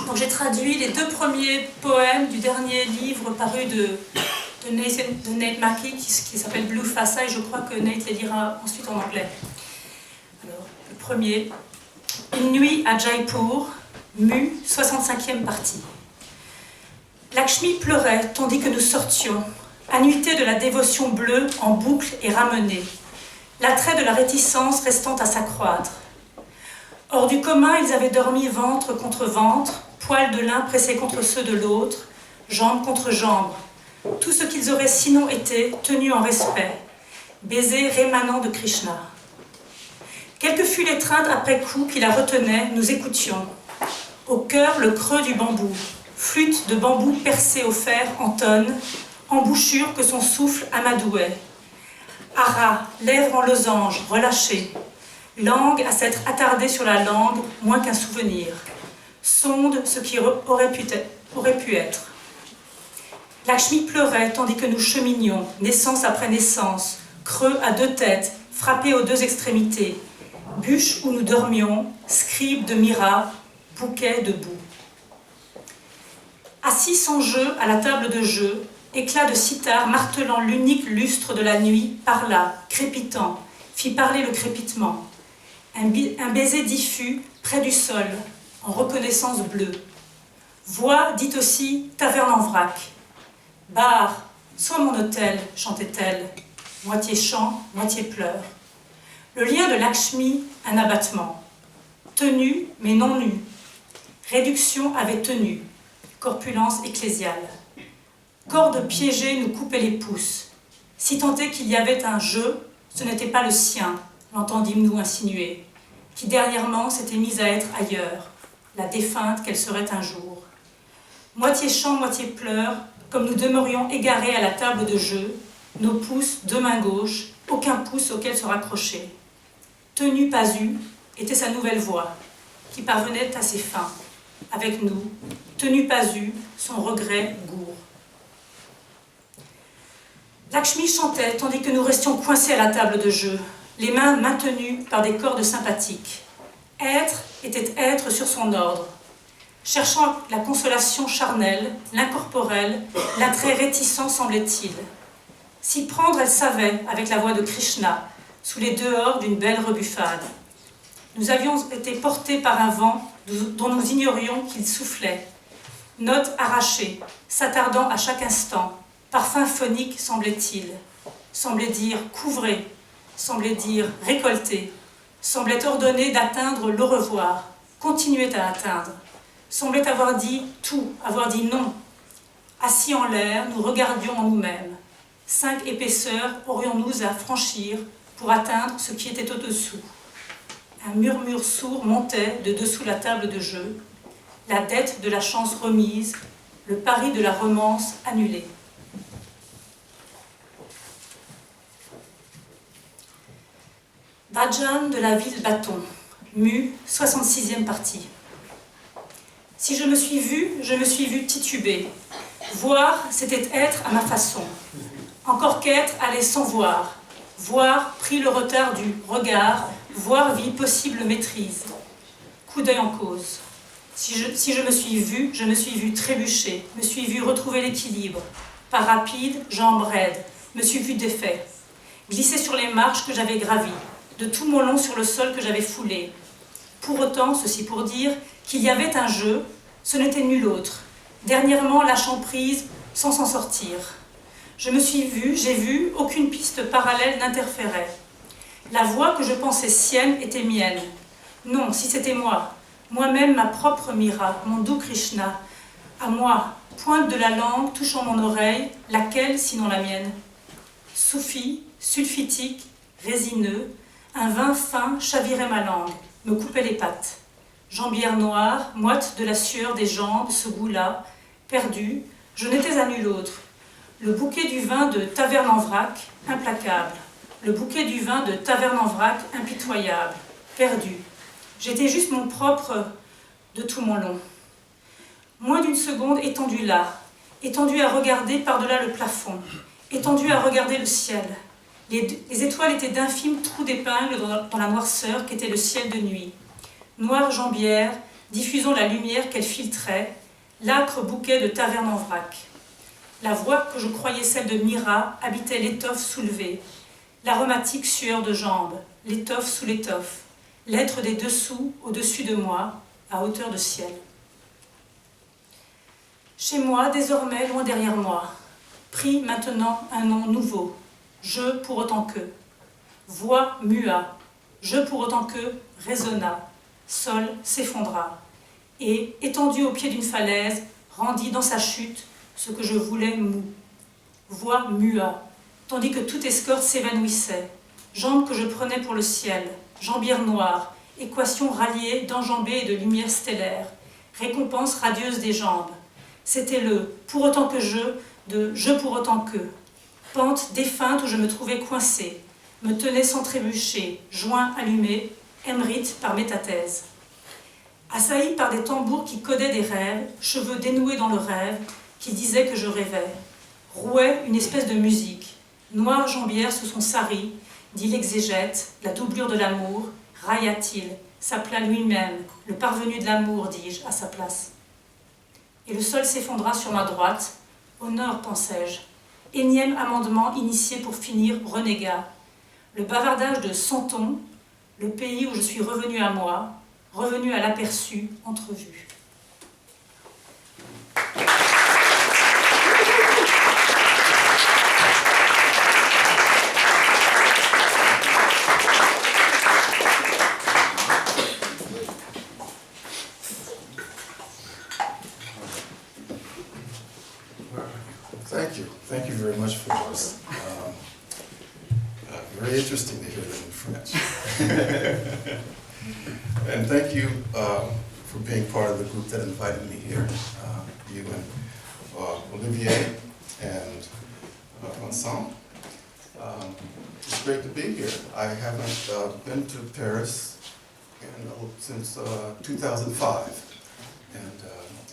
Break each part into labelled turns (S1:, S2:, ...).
S1: Donc j'ai traduit les 2 premiers poèmes du dernier livre paru de Nate Mackey qui s'appelle Blue Fasa, et je crois que Nate les lira ensuite en anglais. Alors, le premier, Une nuit à Jaipur, Mu, 65e partie. Lakshmi pleurait tandis que nous sortions, annuité de la dévotion bleue en boucle et ramenée, l'attrait de la réticence restant à s'accroître. Hors du commun, ils avaient dormi ventre contre ventre, poils de l'un pressés contre ceux de l'autre, jambes contre jambes, tout ce qu'ils auraient sinon été tenus en respect, baisers rémanents de Krishna. Quelle que fût l'étreinte après coup qui la retenait, nous écoutions. Au cœur, le creux du bambou, flûte de bambou percée au fer en tonnes, embouchure que son souffle amadouait. Hara, lèvres en losange, relâchées, langue à s'être attardée sur la langue, moins qu'un souvenir. Sonde ce qui aurait pu être. Lakshmi pleurait tandis que nous cheminions, naissance après naissance, creux à 2 têtes, frappés aux 2 extrémités, bûche où nous dormions, scribe de Mira, bouquet de boue. Assis sans jeu à la table de jeu, éclat de sitar martelant l'unique lustre de la nuit, parla, crépitant, fit parler le crépitement. Un baiser diffus, près du sol, en reconnaissance bleue. Voix dit aussi taverne en vrac. Bar, sois mon hôtel, chantait-elle, moitié chant, moitié pleurs. Le lien de Lakshmi, un abattement. Tenue, mais non nue. Réduction avait tenue, corpulence ecclésiale. Corde piégée nous coupait les pouces. Si tant est qu'il y avait un jeu, ce n'était pas le sien, l'entendîmes-nous insinuer, qui dernièrement s'était mise à être ailleurs, la défunte qu'elle serait un jour. Moitié chant, moitié pleurs, comme nous demeurions égarés à la table de jeu, nos pouces, 2 mains gauches, aucun pouce auquel se raccrocher. Tenue pas eue était sa nouvelle voix, qui parvenait à ses fins. Avec nous, tenue pas eue, son regret gourd. Lakshmi chantait tandis que nous restions coincés à la table de jeu, les mains maintenues par des cordes sympathiques. Être était être sur son ordre, cherchant la consolation charnelle, l'incorporel, l'attrait réticent semblait-il. S'y prendre, elle savait, avec la voix de Krishna, sous les dehors d'une belle rebuffade. Nous avions été portés par un vent dont nous ignorions qu'il soufflait. Notes arrachées, s'attardant à chaque instant, parfum phonique semblait-il. Semblait dire couvrez, semblait dire récolter, semblait ordonner d'atteindre l'au revoir, continuait à atteindre, semblait avoir dit tout, avoir dit non. Assis en l'air, nous regardions en nous-mêmes. 5 épaisseurs aurions-nous à franchir pour atteindre ce qui était au-dessous. Un murmure sourd montait de dessous la table de jeu, la dette de la chance remise, le pari de la romance annulé. Bhajan de la ville Bâton, Mu, 66e partie. Si je me suis vue tituber. Voir, c'était être à ma façon. Encore qu'être allait sans voir. Voir prit le retard du regard, voir vit possible maîtrise. Coup d'œil en cause. Si je me suis vue trébucher, me suis vue retrouver l'équilibre. Pas rapide, jambes raides, me suis vue défait. Glisser sur les marches que j'avais gravies, de tout mon long sur le sol que j'avais foulé. Pour autant, ceci pour dire qu'il y avait un jeu, ce n'était nul autre. Dernièrement, lâchant prise sans s'en sortir. Je me suis vue, j'ai vu, aucune piste parallèle n'interférait. La voix que je pensais sienne était mienne. Non, si c'était moi, moi-même ma propre Mira, mon doux Krishna, à moi, pointe de la langue touchant mon oreille, laquelle sinon la mienne? Soufi, sulfitique, résineux, un vin fin chavirait ma langue, me coupait les pattes. Jambière noire, moite de la sueur des jambes, ce goût-là, perdu, je n'étais à nul autre. Le bouquet du vin de taverne en vrac, implacable. Le bouquet du vin de taverne en vrac, impitoyable, perdu. J'étais juste mon propre de tout mon long. Moins d'une seconde étendue là, étendue à regarder par-delà le plafond, étendue à regarder le ciel. Les étoiles étaient d'infimes trous d'épingle dans la noirceur qu'était le ciel de nuit. Noire jambière, diffusant la lumière qu'elle filtrait, l'âcre bouquet de taverne en vrac. La voix que je croyais celle de Mira habitait l'étoffe soulevée, l'aromatique sueur de jambes, l'étoffe sous l'étoffe, l'être des dessous au-dessus de moi, à hauteur de ciel. Chez moi, désormais, loin derrière moi, prit maintenant un nom nouveau, je pour autant que. Voix mua, je pour autant que résonna, sol s'effondra, et, étendu au pied d'une falaise, rendit dans sa chute ce que je voulais mou. Voix mua, tandis que toute escorte s'évanouissait, jambes que je prenais pour le ciel, jambières noires, équation ralliée d'enjambées et de lumière stellaire, récompense radieuse des jambes. C'était le « pour autant que je » de « je pour autant que ». Pente défunte où je me trouvais coincée, me tenais sans trébucher, joint allumé, émérite par métathèse. Assailli par des tambours qui codaient des rêves, cheveux dénoués dans le rêve, qui disaient que je rêvais, rouait une espèce de musique, noire jambière sous son sari, dit l'exégète, la doublure de l'amour, railla-t-il, s'appela lui-même, le parvenu de l'amour, dis-je, à sa place. Et le sol s'effondra sur ma droite, au nord, pensais-je, énième amendement initié pour finir renégat, le bavardage de Santon, le pays où je suis revenu à moi, revenu à l'aperçu, entrevu.
S2: Thank you very much for this. Very interesting to hear them in French. And thank you for being part of the group that invited me here. You and Olivier and Vincent. It's great to be here. I haven't been to Paris since 2005. And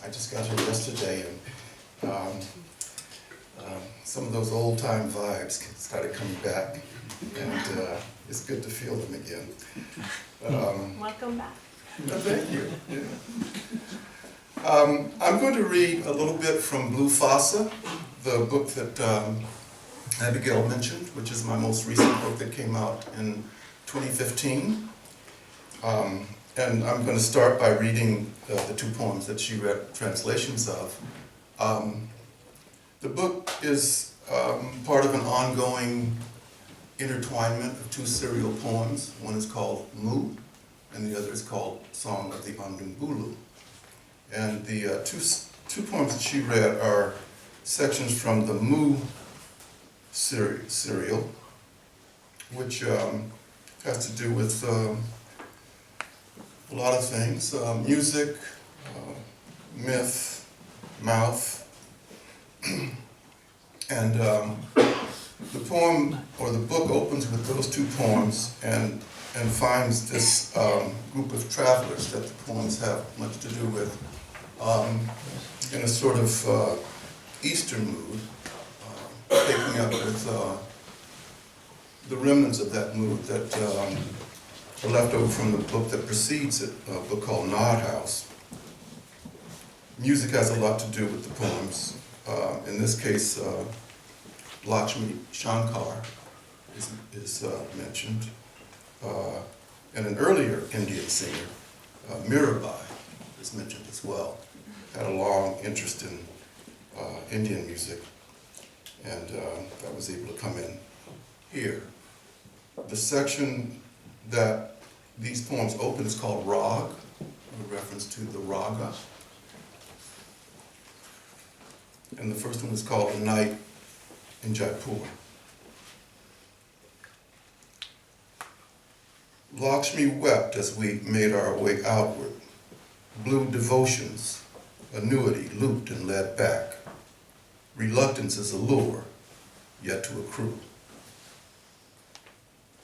S2: I just got here yesterday, and some of those old-time vibes started coming back, and it's good to feel them again.
S3: Welcome back.
S2: Thank you. Yeah. I'm going to read a little bit from Blue Fasa, the book that Abigail mentioned, which is my most recent book that came out in 2015. And I'm going to start by reading the two poems that she read translations of. The book is part of an ongoing intertwinement of two serial poems. One is called Mu, and the other is called Song of the Andumbulu. And the two poems that she read are sections from the Mu serial, which has to do with a lot of things, music, myth, mouth, and the poem, or the book, opens with those two poems and finds this group of travelers that the poems have much to do with in a sort of Eastern mood, picking up with the remnants of that mood that are left over from the book that precedes it, a book called Nod House. Music has a lot to do with the poems. In this case, Lakshmi Shankar is mentioned, and an earlier Indian singer, Mirabai, is mentioned as well. Had a long interest in Indian music, and I was able to come in here. The section that these poems open is called Rag, in reference to the Raga. And the first one is called A Night in Jaipur. Lakshmi wept as we made our way outward. Blue devotions, annuity looped and led back. Reluctance is a lure, yet to accrue.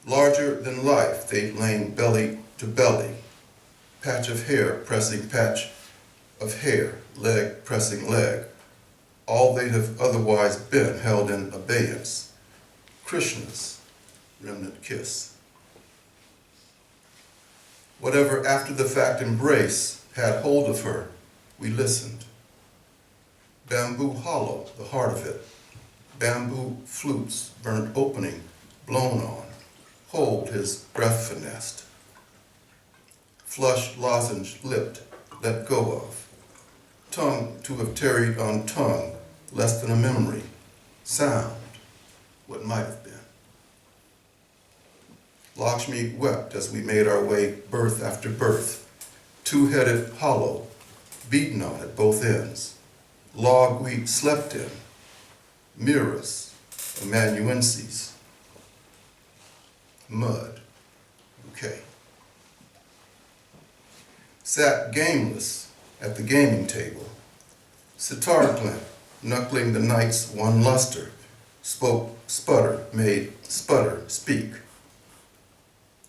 S2: Larger than life, they'd lain belly to belly. Patch of hair pressing patch of hair, leg pressing leg. All they'd have otherwise been held in abeyance. Krishna's remnant kiss. Whatever after the fact embrace had hold of her, we listened. Bamboo hollow, the heart of it. Bamboo flutes, burnt opening, blown on. Hold his breath finessed. Flush lozenge lipped, let go of. Tongue to have tarried on tongue, less than a memory. Sound, what might have been. Lakshmi wept as we made our way birth after birth. Two-headed hollow, beaten on at both ends. Log we slept in. Mirrors, amanuenses. Mud, bouquet. Sat gameless at the gaming table. Sitar glint, knuckling the night's one luster. Spoke, sputter, made sputter speak.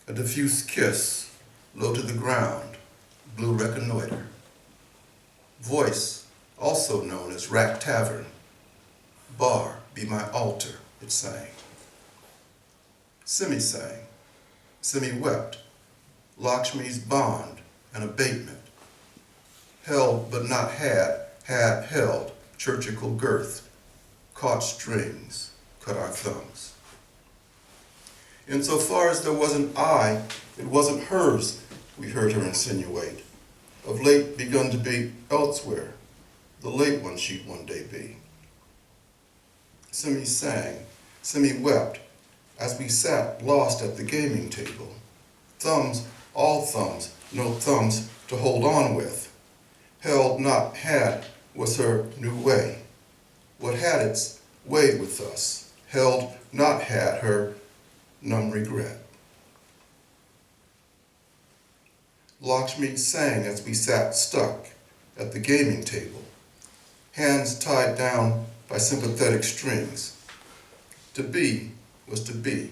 S2: A diffuse kiss, low to the ground, blue reconnoiter. Voice, also known as Rack Tavern. Bar, be my altar, it sang. Simi sang. Simi wept. Lakshmi's bond, an abatement. Held but not had held, churchical girth. Caught strings, cut our thumbs. Insofar as there wasn't I, it wasn't hers, we heard her insinuate. Of late begun to be elsewhere, the late one she'd one day be. Simi sang, Simi wept, as we sat lost at the gaming table. Thumbs, all thumbs, no thumbs to hold on with. Held, not had, was her new way. What had its way with us, held, not had, her numb regret. Lakshmi sang as we sat stuck at the gaming table, hands tied down by sympathetic strings. To be was to be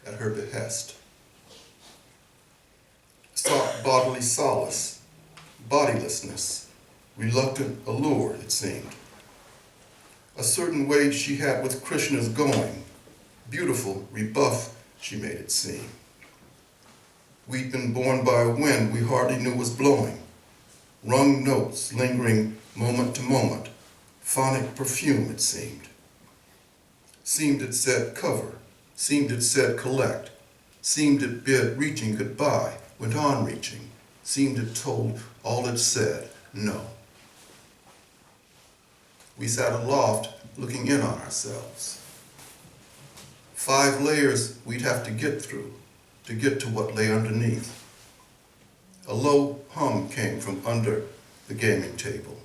S2: at her behest. Sought bodily solace, bodilessness, reluctant allure, it seemed. A certain way she had with Krishna's going, beautiful rebuff she made it seem. We'd been born by a wind we hardly knew was blowing, rung notes lingering moment to moment, phonic perfume it seemed. Seemed it said cover, seemed it said collect, seemed it bid reaching goodbye, went on reaching, seemed it told all it said, no. We sat aloft looking in on ourselves. 5 layers we'd have to get through to get to what lay underneath. A low hum came from under the gaming table.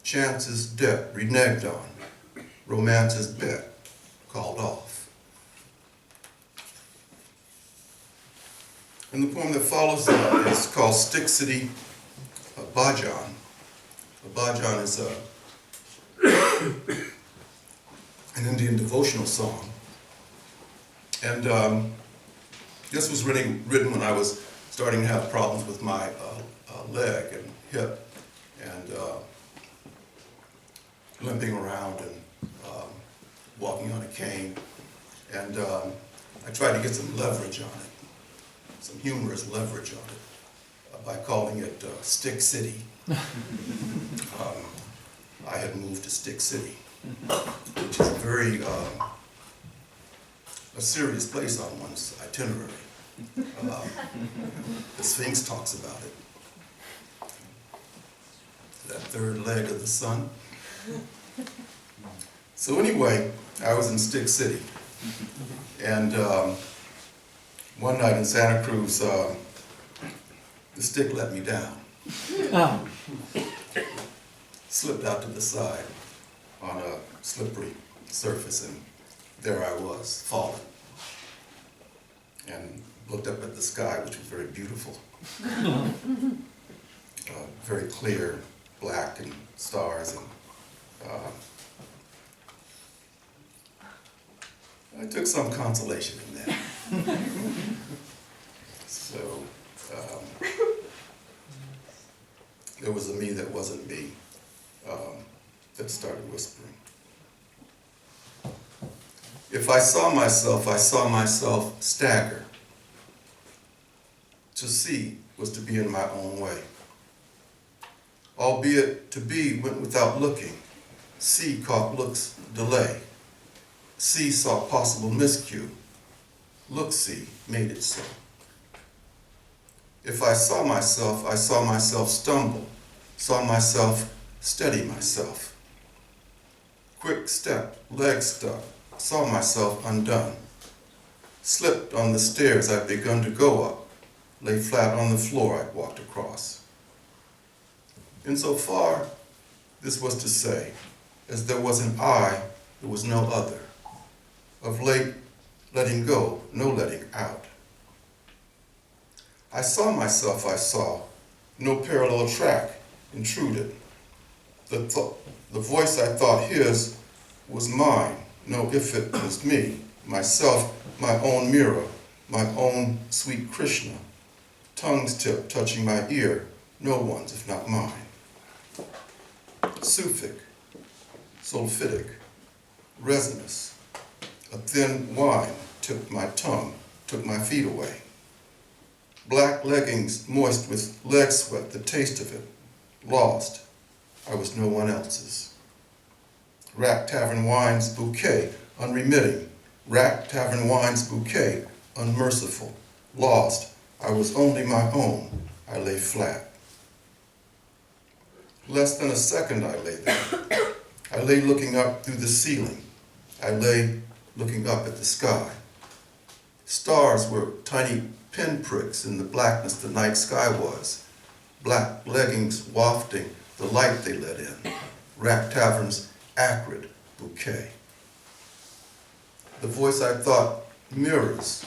S2: Chance's debt reneged on, romance's bet called off. And the poem that follows is called Stick City Bhajan. A bhajan is an Indian devotional song. And this was written when I was starting to have problems with my leg and hip and limping around and walking on a cane. And I tried to get some leverage on it, some humorous leverage on it by calling it Stick City. I had moved to Stick City, which is a serious place on one's itinerary. The Sphinx talks about it. That third leg of the sun. So anyway, I was in Stick City. And one night in Santa Cruz, the stick let me down. Oh. Slipped out to the side on a slippery surface, and there I was, falling. And looked up at the sky, which was very beautiful. Very clear, black, and stars. And I took some consolation in that. So there was a me that wasn't me that started whispering. If I saw myself stagger. To see was to be in my own way. albeit to be went without looking. C caught looks delay. C saw possible miscue. Look-see made it so. If I saw myself stumble, saw myself steady myself. Quick step, leg stuck, saw myself undone. Slipped on the stairs I'd begun to go up, lay flat on the floor I'd walked across. Insofar, this was to say, as there was an I, there was no other. Of late, letting go, no letting out. I saw myself, no parallel track intruded. The voice I thought his was mine, no if it was me, myself, my own mirror, my own sweet Krishna, tongue's tip touching my ear, no one's if not mine. Suffic, sulfitic, resinous, a thin wine took my tongue, took my feet away. Black leggings moist with leg sweat, the taste of it, lost, I was no one else's. Rack Tavern Wine's bouquet, unremitting, Rack Tavern Wine's bouquet, unmerciful, lost, I was only my own, I lay flat. Less than a second I lay there. I lay looking up through the ceiling. I lay looking up at the sky. Stars were tiny pinpricks in the blackness the night sky was. Black leggings wafting the light they let in. Rack Tavern's acrid bouquet. The voice I thought mirrors,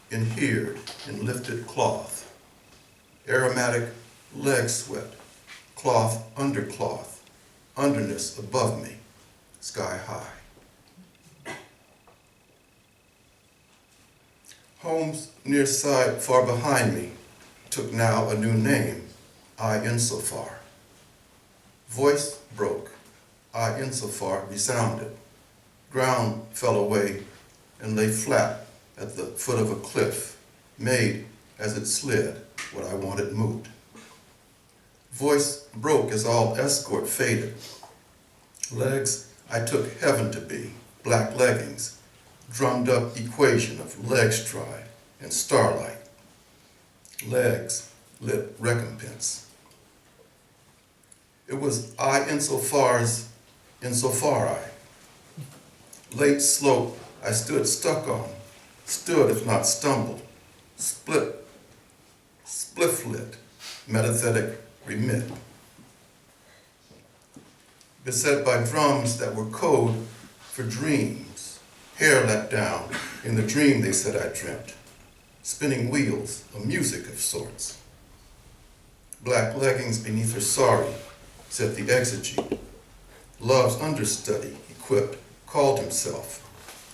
S2: inhered in lifted cloth. Aromatic leg sweat, cloth under cloth, underness above me, sky high. Homes near side far behind me took now a new name, I insofar. Voice broke, I insofar resounded. Ground fell away and lay flat at the foot of a cliff, made as it slid what I wanted moved. Voice broke as all escort faded. Legs I took heaven to be, black leggings, drummed up equation of leg stride and starlight. Legs lit recompense. It was I insofar I. Late slope I stood stuck on, stood if not stumbled, split, spliff-lit, metathetic remit. Beset by drums that were code for dreams, hair let down in the dream they said I dreamt, spinning wheels, a music of sorts. Black leggings beneath her sari, said the exegete. Love's understudy, equipped, called himself.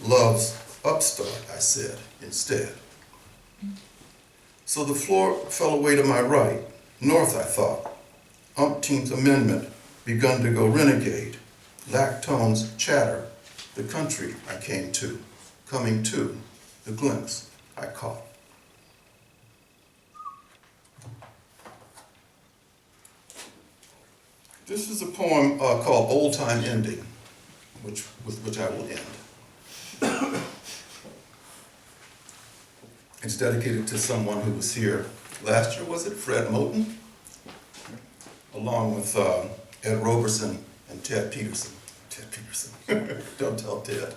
S2: Love's upstart, I said, instead. So the floor fell away to my right, north I thought. Umpteenth amendment begun to go renegade. Lactones chatter, the country I came to, coming to, the glimpse I caught. This is a poem called Old Time Ending, with which I will end. It's dedicated to someone who was here last year, was it? Fred Moten? Along with Ed Roberson and Ted Peterson. Ted Peterson. Don't tell Ted.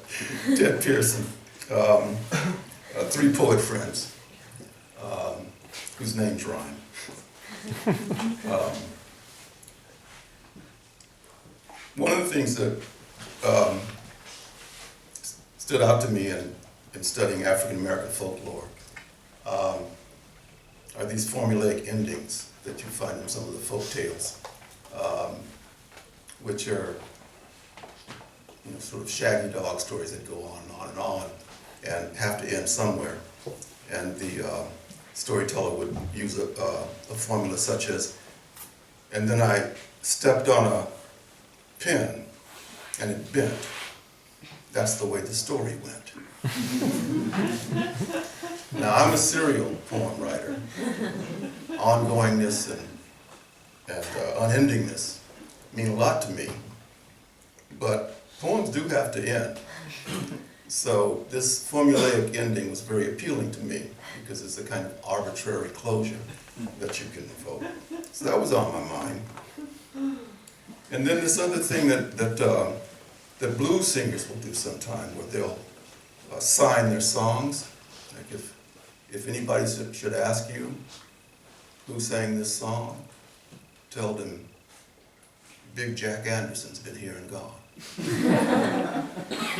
S2: Ted Pearson. Three poet friends whose names rhyme. One of the things that stood out to me in studying African American folklore are these formulaic endings that you find in some of the folk tales, which are sort of shaggy dog stories that go on and on and have to end somewhere. And the storyteller would use a formula such as, and then I stepped on a pin and it bent. That's the way the story went. Now, I'm a serial poem writer. Ongoingness and and unendingness mean a lot to me, but poems do have to end. So this formulaic ending was very appealing to me because it's a kind of arbitrary closure that you can invoke. So that was on my mind. And then this other thing that blues singers will do sometime, where they'll sign their songs. Like if anybody should ask you who sang this song, tell them Big Jack Anderson's been here and gone.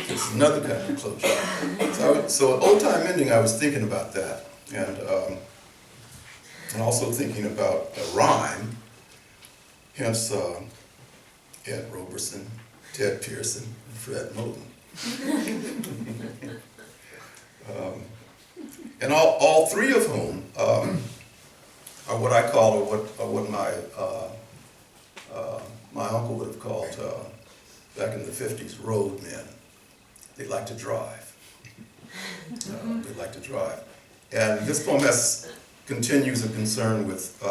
S2: It's another kind of closure. So old time ending, I was thinking about that, and also thinking about a rhyme. Hence, Ed Roberson, Ted Pearson, and Fred Moten. And all three of whom are what I call, or what my uncle would have called, back in the 50s, road men. They like to drive. They like to drive. And this poem continues a concern with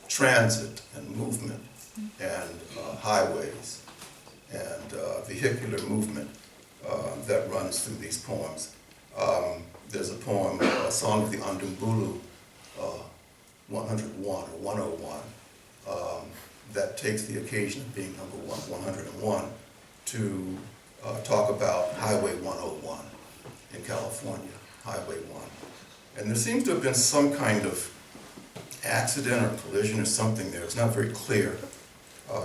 S2: transit and movement and highways and vehicular movement that runs through these poems. There's a poem, a song of the Andumbulu, 101 or 101, that takes the occasion of being number 101 to talk about Highway 101 in California, Highway 1. And there seems to have been some kind of accident or collision or something there. It's not very clear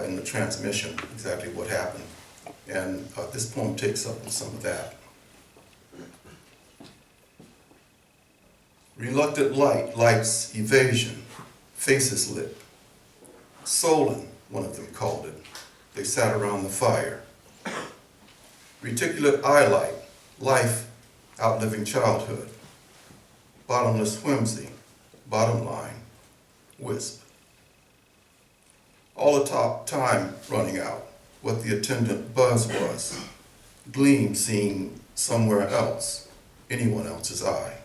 S2: in the transmission exactly what happened. And this poem takes up some of that. Reluctant light's evasion, faces lit. Sullen, one of them called it. They sat around the fire. Reticulate eye light, life outliving childhood. Bottomless whimsy, bottom line, wisp. All atop time running out, what the attendant buzz was. Gleam seen somewhere else, anyone else's eye.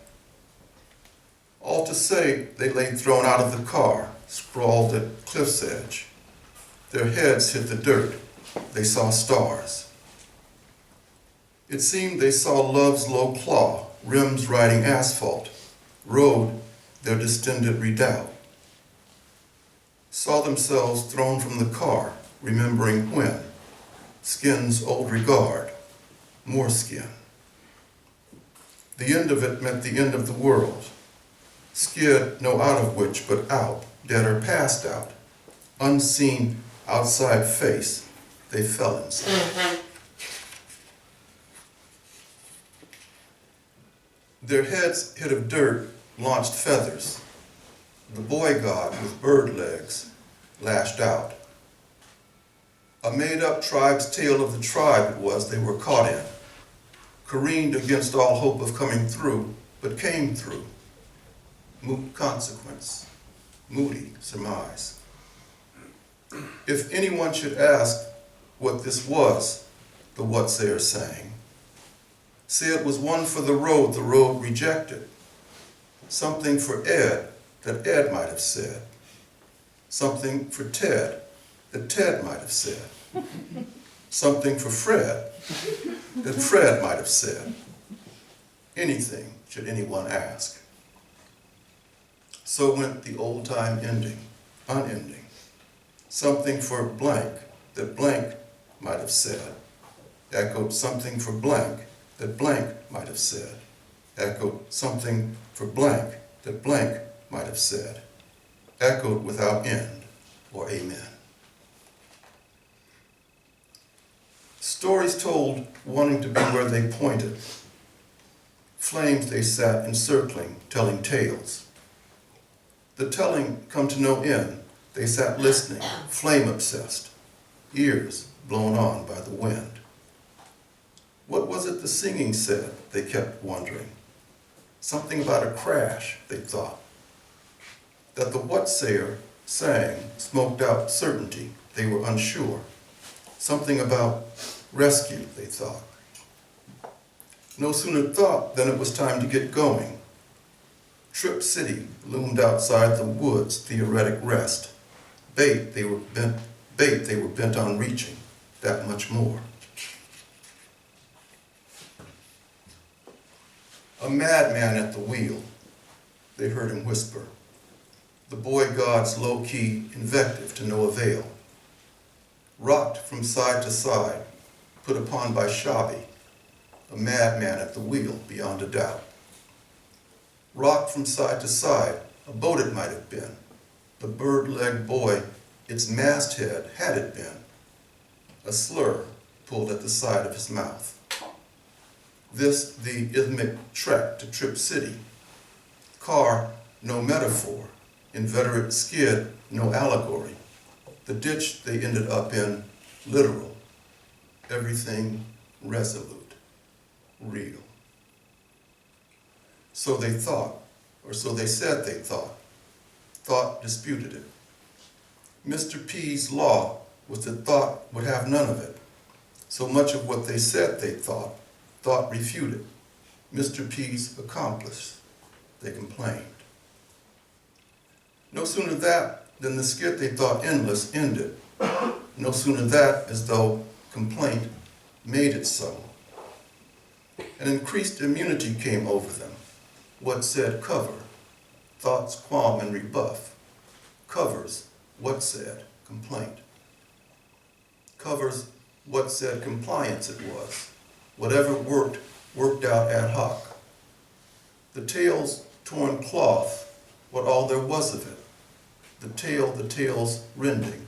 S2: All to say, they lay thrown out of the car, sprawled at cliff's edge. Their heads hit the dirt. They saw stars. It seemed they saw love's low claw, rims riding asphalt, rode their distended redoubt. Saw themselves thrown from the car, remembering when, skin's old regard, more skin. The end of it meant the end of the world. Skid no out of which but out, dead or passed out. Unseen outside face, they fell inside. Their heads hit of dirt launched feathers. The boy god with bird legs lashed out. A made-up tribe's tale of the tribe it was they were caught in. Careened against all hope of coming through, but came through. Moot consequence, moody surmise. If anyone should ask what this was, the Whatsaid sang, say it was one for the road rejected. Something for Ed that Ed might have said. Something for Ted that Ted might have said. Something for Fred that Fred might have said. Anything should anyone ask. So went the old-time ending, unending. Something for blank that blank might have said. Echoed something for blank that blank might have said. Echoed something for blank that blank might have said. Echoed without end or amen. Stories told wanting to be where they pointed. Flames they sat encircling, telling tales. The telling come to no end, they sat listening, flame-obsessed, ears blown on by the wind. What was it the singing said, they kept wondering. Something about a crash, they thought. That the Whatsaid sang smoked out certainty, they were unsure. Something about rescue, they thought. No sooner thought than it was time to get going. Trip City loomed outside the woods' theoretic rest. bait they were bent on reaching, that much more. A madman at the wheel, they heard him whisper. The boy god's low-key invective to no avail. Rocked from side to side, put upon by Shabby, a madman at the wheel beyond a doubt. Rocked from side to side, a boat it might have been. The bird-legged boy, its masthead had it been. A slur pulled at the side of his mouth. This the Isthmic trek to Trip City. Car, no metaphor. Inveterate skid, no allegory. The ditch they ended up in, literal. Everything resolute, real. So they thought, or so they said they thought. Thought disputed it. Mr. P's law was that thought would have none of it. So much of what they said they thought refuted. Mr. P's accomplice, they complained. No sooner that than the skit they thought endless ended. No sooner that as though complaint made it so. An increased immunity came over them. What said cover, thoughts qualm and rebuff. Covers what said complaint. Covers what said compliance it was. Whatever worked out ad hoc. The tale's torn cloth, what all there was of it. The tale's rending,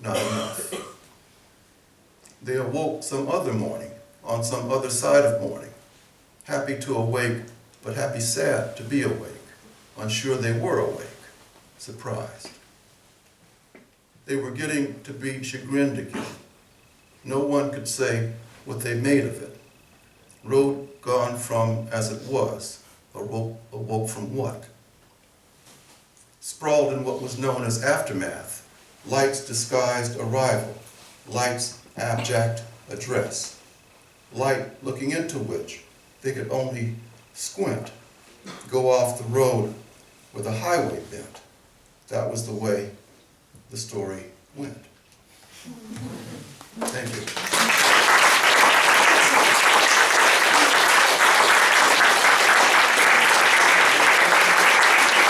S2: not enough. They awoke some other morning, on some other side of morning, happy to awake, but happy sad to be awake, unsure they were awake, surprised. They were getting to be chagrined again. No one could say what they made of it. Road gone from as it was, awoke from what? Sprawled in what was known as aftermath, light's disguised arrival, light's abject address, light looking into which they could only squint, go off the road with a highway bent. That was the way the story went. Thank you.